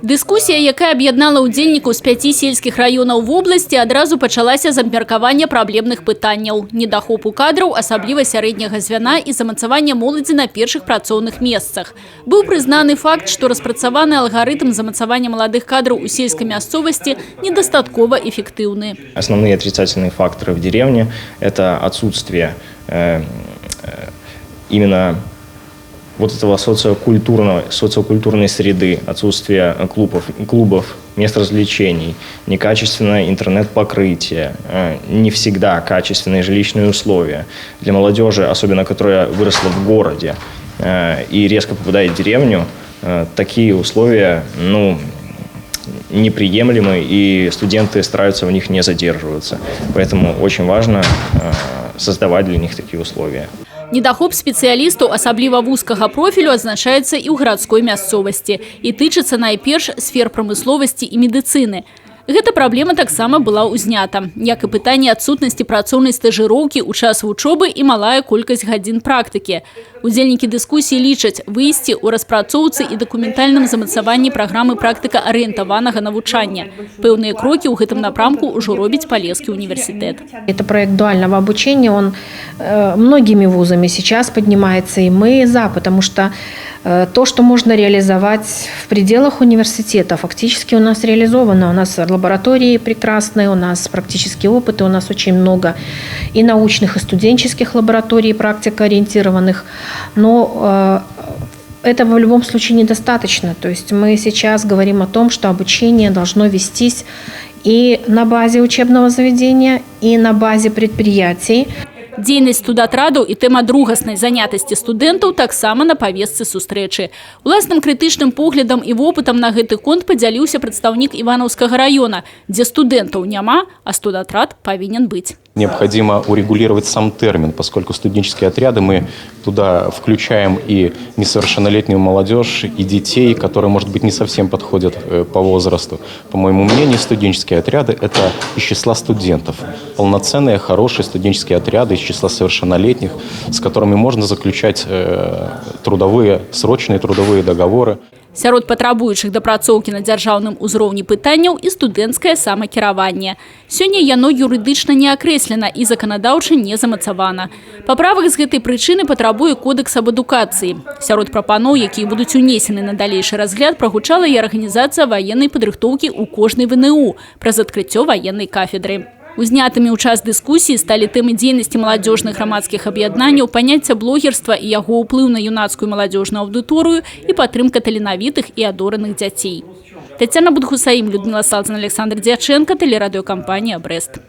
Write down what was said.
Дискусія, яка об'єднала удзельнікаў з 5 сельскіх раёнаў вобласці, адразу пачалася з абмеркавання праблемных пытанняў. Недахопу кадраў, асабліва сярэдняга звяна і замацавання моладзі на першых працоўных месцах. Быў прызнаны факт, што распрацаваны алгарытм замацавання маладых кадраў у сельскай мясцовасці недастаткова эффектыўны. Основные отрицательные факторы в деревне – это отсутствие именно вот этого социокультурной среды, отсутствие клубов, мест развлечений, некачественное интернет-покрытие, не всегда качественные жилищные условия. Для молодежи, особенно которая выросла в городе и резко попадает в деревню, такие условия, неприемлемы, и студенты стараются в них не задерживаться. Поэтому очень важно создавать для них такие условия. Недахоп спецыялістаў, асабліва вузкага профілю, адзначаецца і ў гарадской мясцовасці і тычыцца найперш сфер прамысловасці і медыцыны. Гэта праблема таксама была ўзнята, як і пытанне адсутнасці працоўнай стажыроўкі ў час вучобы і малая колькасць гадзін практыкі. Удзельнікі дыскусіі лічаць выйсці ў распрацоўцы і дакументальным замацаванні праграмы практыка-арыентаванага навучання. Пэўныя крокі ў гэтым напрамку ўжо робіць Полесский университет. Это проект дуального обучения, он многими вузами сейчас поднимается, и мы за, потому что то, что можно реализовать в пределах университета, фактически у нас реализовано. У нас лаборатории прекрасные, у нас практические опыты, у нас очень много и научных, и студенческих лабораторий, практикоориентированных. Но этого в любом случае недостаточно. То есть мы сейчас говорим о том, что обучение должно вестись и на базе учебного заведения, и на базе предприятий. Дзейнасць студатрадаў і тэма другаснай занятасці студэнтаў таксама на павестцы сустрэчы. Уласным крытычным поглядам і вопытам на гэты конт падзяліўся прадстаўнік Іванаўскага района, дзе студэнтаў няма, а студатрад павінен быць. Необходимо урегулировать сам термин, поскольку студенческие отряды мы туда включаем и несовершеннолетнюю молодежь, и детей, которые, может быть, не совсем подходят по возрасту. По моему мнению, студенческие отряды – это из числа студентов. Полноценные, хорошие студенческие отряды из числа совершеннолетних, с которыми можно заключать срочные трудовые договоры. Сярод патрабуючых дапрацоўкі на дзяржаўным узроўні пытанняў і студэнцкае самакіраванне. Сёння яно юрыдычна не акрэслена і заканадаўча не замацавана. Паправак з гэтай прычыны патрабуе Кодэкс аб адукацыі. Сярод прапаноў, якія будуць унесены на далейшы разгляд, прагучала і арганізацыя ваеннай падрыхтоўкі ў кожнай ВНУ праз адкрыццё ваеннай кафедры. Узнятымі ў час дыскусіі сталі тэмы дзейнасці маладзёжных грамадскіх аб'яднанняў, паняцця блогерства і яго ўплыў на юнацкую маладзёжную аўдыторыю і падтрымка таленавітых і адораных дзяцей. Тацяна Будхусаім, Людмила Салцин, Александр Дьяченко, телерадиокомпания «Брест».